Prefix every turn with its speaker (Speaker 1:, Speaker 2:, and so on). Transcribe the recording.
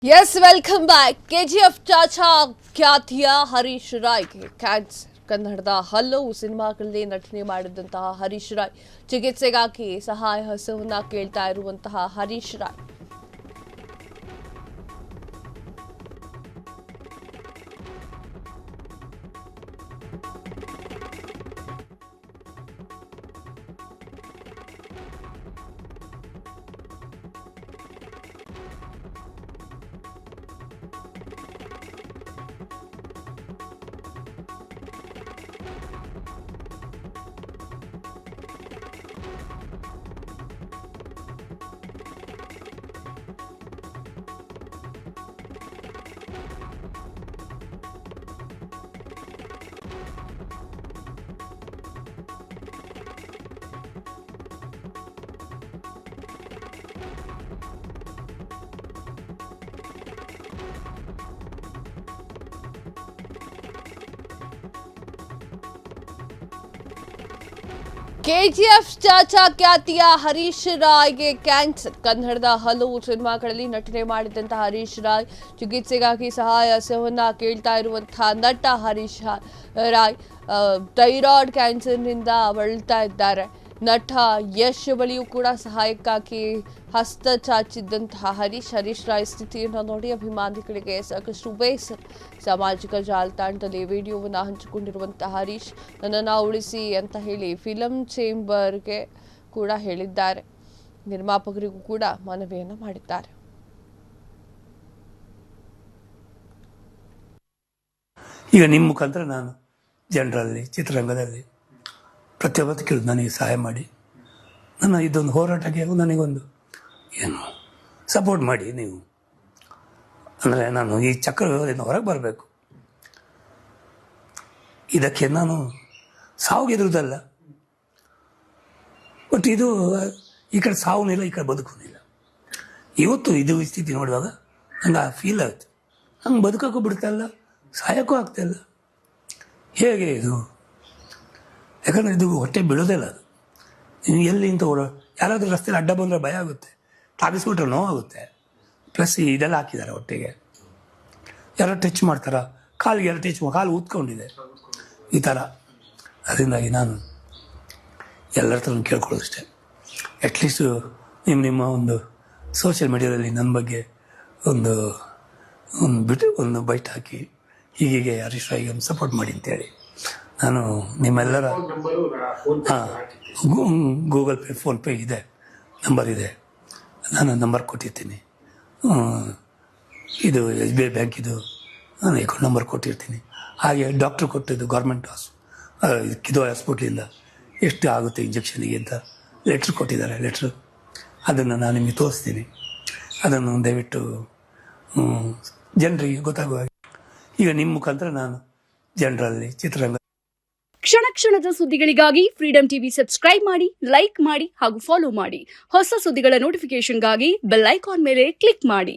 Speaker 1: S welcome back. KGF Chacha ಖ್ಯಾತಿಯ Harish ರಾಯ್ಗೆ cancer. ಕನ್ನಡದ ಹಲವು ಸಿನಿಮಾಗಳಲ್ಲಿ ನಟನೆ ಮಾಡಿದಂತಹ ಹರೀಶ್ ರಾಯ್ ಚಿಕಿತ್ಸೆಗಾಗಿ ಸಹಾಯ ಹಸ್ತವನ್ನ ಕೇಳ್ತಾ ಇರುವಂತಹ ಹರೀಶ್ ರಾಯ್ ಕೆಜಿಎಫ್ ಚಾಚಾ ಖ್ಯಾತಿಯ ಹರೀಶ್ ರಾಯ್ಗೆ ಕ್ಯಾನ್ಸರ್. ಕನ್ನಡದ ಹಲವು ಸಿನಿಮಾಗಳಲ್ಲಿ ನಟನೆ ಮಾಡಿದಂತಹ ಹರೀಶ್ ರಾಯ್ ಚಿಕಿತ್ಸೆಗಾಗಿ ಸಹಾಯ ಹಸ್ತವನ್ನ ಕೇಳ್ತಾ ಇರುವಂತಹ ನಟ ಹರೀಶ್ ರಾಯ್ ಥೈರಾಯ್ಡ್ ಕ್ಯಾನ್ಸರ್ನಿಂದ ಬಳಲ್ತಾ ಇದ್ದಾರೆ. ನಟ ಯಶ್ ಬಳಿಯೂ ಕೂಡ ಸಹಾಯಕ್ಕಾಗಿ ಹಸ್ತ ಚಾಚಿದ್ದಂತಹ ಹರೀಶ್ ರಾಯ್ ಸ್ಥಿತಿಯನ್ನು ನೋಡಿ ಅಭಿಮಾನಿಗಳಿಗೆ ಸಾಕಷ್ಟು ಬೇಸರ. ಸಾಮಾಜಿಕ ಜಾಲತಾಣದಲ್ಲಿ ವಿಡಿಯೋವನ್ನು ಹಂಚಿಕೊಂಡಿರುವಂತಹ ಹರೀಶ್ ನನ್ನನ್ನು ಉಳಿಸಿ ಅಂತ ಹೇಳಿ ಫಿಲಂ ಚೇಂಬರ್ಗೆ ಕೂಡ ಹೇಳಿದ್ದಾರೆ. ನಿರ್ಮಾಪಕರಿಗೂ ಕೂಡ ಮನವಿಯನ್ನು ಮಾಡಿದ್ದಾರೆ.
Speaker 2: ಈಗ ನಿಮ್ಮ ಮುಖಾಂತರ ನಾನು ಜನರಲ್ಲಿ ಚಿತ್ರರಂಗದಲ್ಲಿ ಪ್ರತಿಯೊಬ್ಬತ್ತು ಕೇಳಿದು ನನಗೆ ಸಹಾಯ ಮಾಡಿ ನನ್ನ ಇದೊಂದು ಹೋರಾಟಕ್ಕೆ ನನಗೊಂದು ಏನು ಸಪೋರ್ಟ್ ಮಾಡಿ ನೀವು. ಅಂದರೆ ನಾನು ಈ ಚಕ್ರವ್ಯೂಹದಿಂದ ಹೊರಗೆ ಬರಬೇಕು. ಇದಕ್ಕೆ ನಾನು ಸಾವುಗೆದುರುವುದಲ್ಲ, ಬಟ್ ಇದು ಈ ಕಡೆ ಸಾವುನಿಲ್ಲ, ಈ ಕಡೆ ಬದುಕೂನಿಲ್ಲ. ಇವತ್ತು ಇದು ಸ್ಥಿತಿ ನೋಡುವಾಗ ನಂಗೆ ಫೀಲ್ ಆಯಿತು, ನಂಗೆ ಬದುಕೋಕ್ಕೂ ಬಿಡ್ತಾಯಿಲ್ಲ, ಸಾಯೋಕ್ಕೂ ಆಗ್ತಾಯಿಲ್ಲ. ಹೇಗೆ ಇದು? ಯಾಕಂದರೆ ಇದು ಹೊಟ್ಟೆ ಬೀಳೋದಿಲ್ಲ. ಅದು ನೀವು ಎಲ್ಲಿ ಇಂಥ ಯಾರಾದರೂ ರಸ್ತೆಯಲ್ಲಿ ಅಡ್ಡ ಬಂದರೆ ಭಯ ಆಗುತ್ತೆ, ತಾಗಿಸ್ಬಿಟ್ರೆ ನೋವಾಗುತ್ತೆ. ಪ್ಲಸ್ ಇದೆಲ್ಲ ಹಾಕಿದ್ದಾರೆ ಹೊಟ್ಟೆಗೆ. ಯಾರೋ ಟಚ್ ಮಾಡ್ತಾರ, ಕಾಲಿಗೆ ಯಾರೋ ಟಚ್ ಕಾಲು ಊದ್ಕೊಂಡಿದೆ ಈ ಥರ. ಅದರಿಂದಾಗಿ ನಾನು ಎಲ್ಲರ ಹತ್ರ ಕೇಳ್ಕೊಳ್ಳೋದಷ್ಟೇ, ಅಟ್ಲೀಸ್ಟು ನಿಮ್ಮ ಒಂದು ಸೋಷಿಯಲ್ ಮೀಡಿಯಾದಲ್ಲಿ ನನ್ನ ಬಗ್ಗೆ ಒಂದು ಬೈಟ್ ಹಾಕಿ ಹೀಗೆ ಹರೀಶ್ ರಾಯ್ಗೆ ಒಂದು ಸಪೋರ್ಟ್ ಮಾಡಿ ಅಂತೇಳಿ ನಾನು ನಿಮ್ಮೆಲ್ಲರ ಗೂಗಲ್ ಪೇ, ಫೋನ್ಪೇ ಇದೆ, ನಂಬರ್ ಇದೆ, ನಾನು ನಂಬರ್ ಕೊಟ್ಟಿರ್ತೀನಿ. ಇದು SBI ಬ್ಯಾಂಕಿದು ನಾನು ಅಕೌಂಟ್ ನಂಬರ್ ಕೊಟ್ಟಿರ್ತೀನಿ. ಹಾಗೆ ಡಾಕ್ಟ್ರು ಕೊಟ್ಟಿದ್ದು ಗೌರ್ಮೆಂಟ್ ಇದು ಹಾಸ್ಪಿಟ್ಲಿಂದ ಎಷ್ಟು ಆಗುತ್ತೆ ಇಂಜೆಕ್ಷನಿಗೆ ಅಂತ ಲೆಟ್ರ್ ಕೊಟ್ಟಿದ್ದಾರೆ. ಅದನ್ನು ನಾನು ನಿಮಗೆ ತೋರಿಸ್ತೀನಿ. ಅದನ್ನು ದಯವಿಟ್ಟು ಜನರಿಗೆ ಗೊತ್ತಾಗುವ. ಈಗ ನಿಮ್ಮ ಮುಖಾಂತರ ನಾನು ಜನರಲ್ಲಿ ಚಿತ್ರರಂಗ
Speaker 3: ಕ್ಷಣ ಕ್ಷಣದ ಸುದ್ದಿಗಳಿಗಾಗಿ ಫ್ರೀಡಂ ಟಿವಿ ಸಬ್ಸ್ಕ್ರೈಬ್ ಮಾಡಿ, ಲೈಕ್ ಮಾಡಿ ಹಾಗೂ ಫಾಲೋ ಮಾಡಿ. ಹೊಸ ಸುದ್ದಿಗಳ ನೋಟಿಫಿಕೇಶನ್ಗಾಗಿ ಬೆಲ್ ಐಕಾನ್ ಮೇಲೆ ಕ್ಲಿಕ್ ಮಾಡಿ.